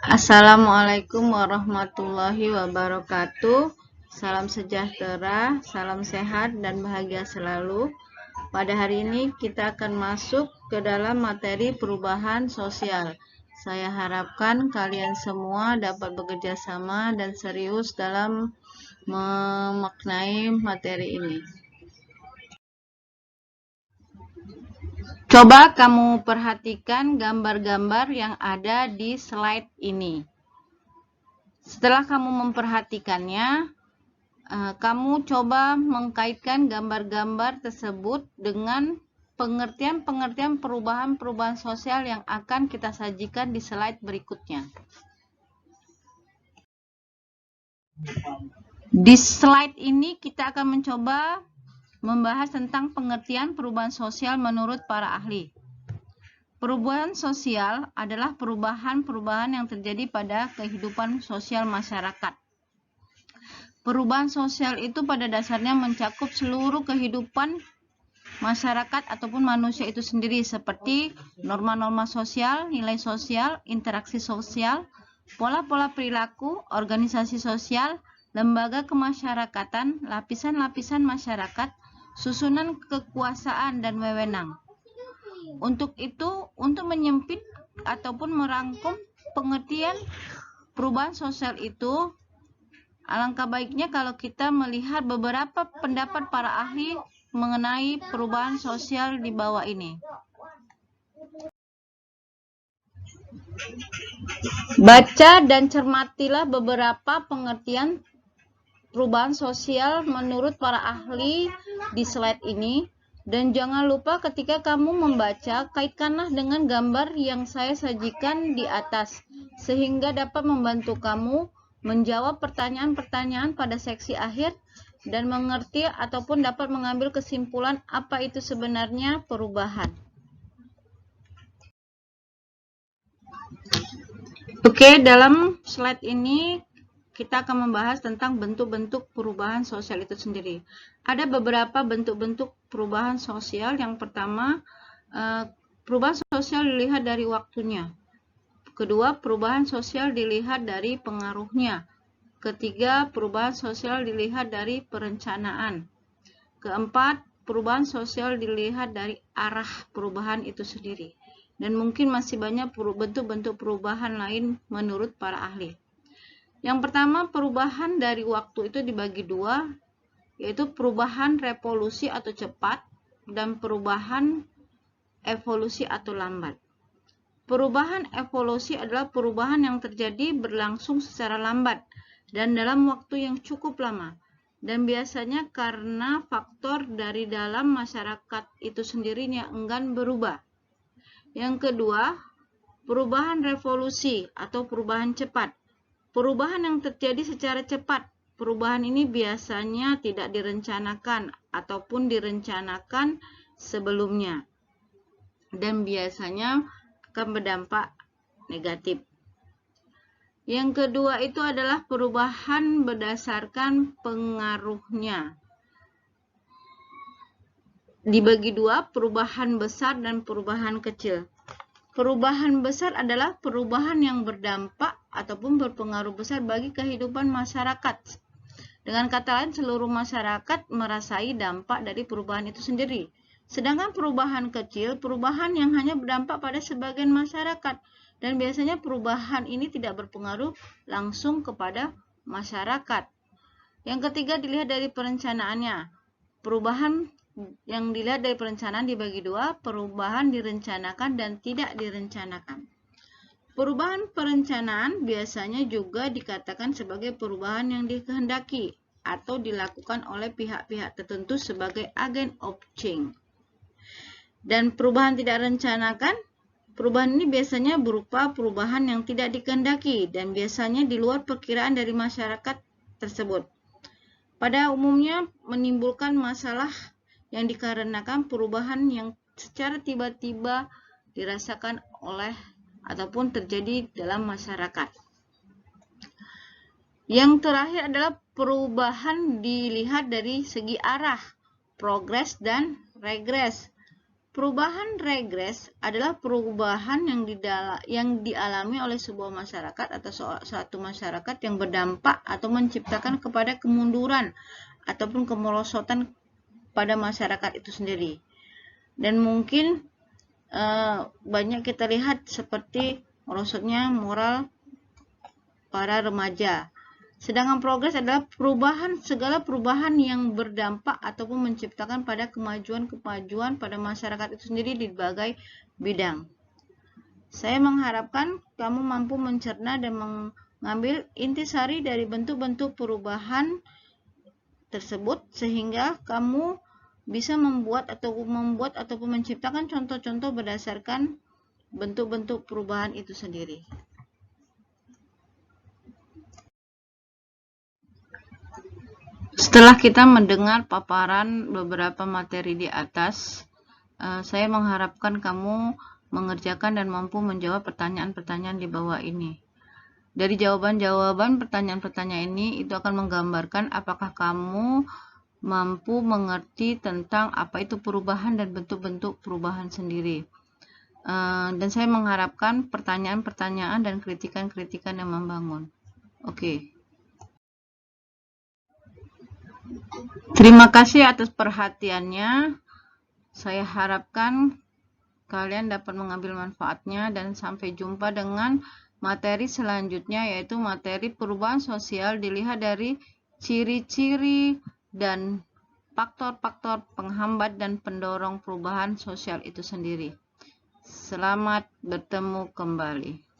Assalamualaikum warahmatullahi wabarakatuh. Salam sejahtera, salam sehat, dan bahagia selalu. Pada hari ini kita akan masuk ke dalam materi perubahan sosial. Saya harapkan kalian semua dapat bekerja sama dan serius dalam memaknai materi ini. Coba kamu perhatikan gambar-gambar yang ada di slide ini. Setelah kamu memperhatikannya, kamu coba mengkaitkan gambar-gambar tersebut dengan pengertian-pengertian perubahan-perubahan sosial yang akan kita sajikan di slide berikutnya. Di slide ini kita akan mencoba membahas tentang pengertian perubahan sosial menurut para ahli. Perubahan sosial adalah perubahan-perubahan yang terjadi pada kehidupan sosial masyarakat. Perubahan sosial itu pada dasarnya mencakup seluruh kehidupan masyarakat ataupun manusia itu sendiri, seperti norma-norma sosial, nilai sosial, interaksi sosial, pola-pola perilaku, organisasi sosial, lembaga kemasyarakatan, lapisan-lapisan masyarakat, susunan kekuasaan dan wewenang. Untuk menyempit ataupun merangkum pengertian perubahan sosial itu, alangkah baiknya kalau kita melihat beberapa pendapat para ahli mengenai perubahan sosial di bawah ini. Baca dan cermatilah beberapa pengertian perubahan sosial menurut para ahli di slide ini. Dan jangan lupa ketika kamu membaca, kaitkanlah dengan gambar yang saya sajikan di atas, sehingga dapat membantu kamu menjawab pertanyaan-pertanyaan pada seksi akhir dan mengerti ataupun dapat mengambil kesimpulan apa itu sebenarnya perubahan. Oke, dalam slide ini kita akan membahas tentang bentuk-bentuk perubahan sosial itu sendiri. Ada beberapa bentuk-bentuk perubahan sosial. Yang pertama, perubahan sosial dilihat dari waktunya. Kedua, perubahan sosial dilihat dari pengaruhnya. Ketiga, perubahan sosial dilihat dari perencanaan. Keempat, perubahan sosial dilihat dari arah perubahan itu sendiri. Dan mungkin masih banyak bentuk-bentuk perubahan lain menurut para ahli. Yang pertama, perubahan dari waktu itu dibagi dua, yaitu perubahan revolusi atau cepat dan perubahan evolusi atau lambat. Perubahan evolusi adalah perubahan yang terjadi berlangsung secara lambat dan dalam waktu yang cukup lama, dan biasanya karena faktor dari dalam masyarakat itu sendiri yang enggan berubah. Yang kedua, perubahan revolusi atau perubahan cepat. Perubahan yang terjadi secara cepat. Perubahan ini biasanya tidak direncanakan ataupun direncanakan sebelumnya, dan biasanya akan berdampak negatif. Yang kedua itu adalah perubahan berdasarkan pengaruhnya. Dibagi dua, perubahan besar dan perubahan kecil. Perubahan besar adalah perubahan yang berdampak ataupun berpengaruh besar bagi kehidupan masyarakat. Dengan kata lain, seluruh masyarakat merasai dampak dari perubahan itu sendiri. Sedangkan perubahan kecil, perubahan yang hanya berdampak pada sebagian masyarakat, dan biasanya perubahan ini tidak berpengaruh langsung kepada masyarakat. Yang ketiga, dilihat dari perencanaannya. Perubahan yang dilihat dari perencanaan dibagi dua, perubahan direncanakan dan tidak direncanakan. Perubahan perencanaan biasanya juga dikatakan sebagai perubahan yang dikehendaki atau dilakukan oleh pihak-pihak tertentu sebagai agen of change. Dan perubahan tidak rencanakan, perubahan ini biasanya berupa perubahan yang tidak dikehendaki dan biasanya di luar perkiraan dari masyarakat tersebut. Pada umumnya menimbulkan masalah yang dikarenakan perubahan yang secara tiba-tiba dirasakan oleh ataupun terjadi dalam masyarakat. Yang terakhir adalah perubahan dilihat dari segi arah, progres dan regres. Perubahan regres adalah perubahan yang dialami oleh sebuah masyarakat atau suatu masyarakat yang berdampak atau menciptakan kepada kemunduran ataupun kemerosotan pada masyarakat itu sendiri. Dan mungkin banyak kita lihat seperti merosotnya moral para remaja. Sedangkan progres adalah segala perubahan yang berdampak ataupun menciptakan pada kemajuan-kemajuan pada masyarakat itu sendiri di berbagai bidang. Saya mengharapkan kamu mampu mencerna dan mengambil intisari dari bentuk-bentuk perubahan tersebut sehingga kamu bisa membuat ataupun menciptakan contoh-contoh berdasarkan bentuk-bentuk perubahan itu sendiri. Setelah kita mendengar paparan beberapa materi di atas, saya mengharapkan kamu mengerjakan dan mampu menjawab pertanyaan-pertanyaan di bawah ini. Dari jawaban-jawaban pertanyaan-pertanyaan ini, itu akan menggambarkan apakah kamu mampu mengerti tentang apa itu perubahan dan bentuk-bentuk perubahan sendiri. Dan saya mengharapkan pertanyaan-pertanyaan dan kritikan-kritikan yang membangun. Oke. Terima kasih atas perhatiannya. Saya harapkan kalian dapat mengambil manfaatnya dan sampai jumpa dengan materi selanjutnya, yaitu materi perubahan sosial dilihat dari ciri-ciri dan faktor-faktor penghambat dan pendorong perubahan sosial itu sendiri. Selamat bertemu kembali.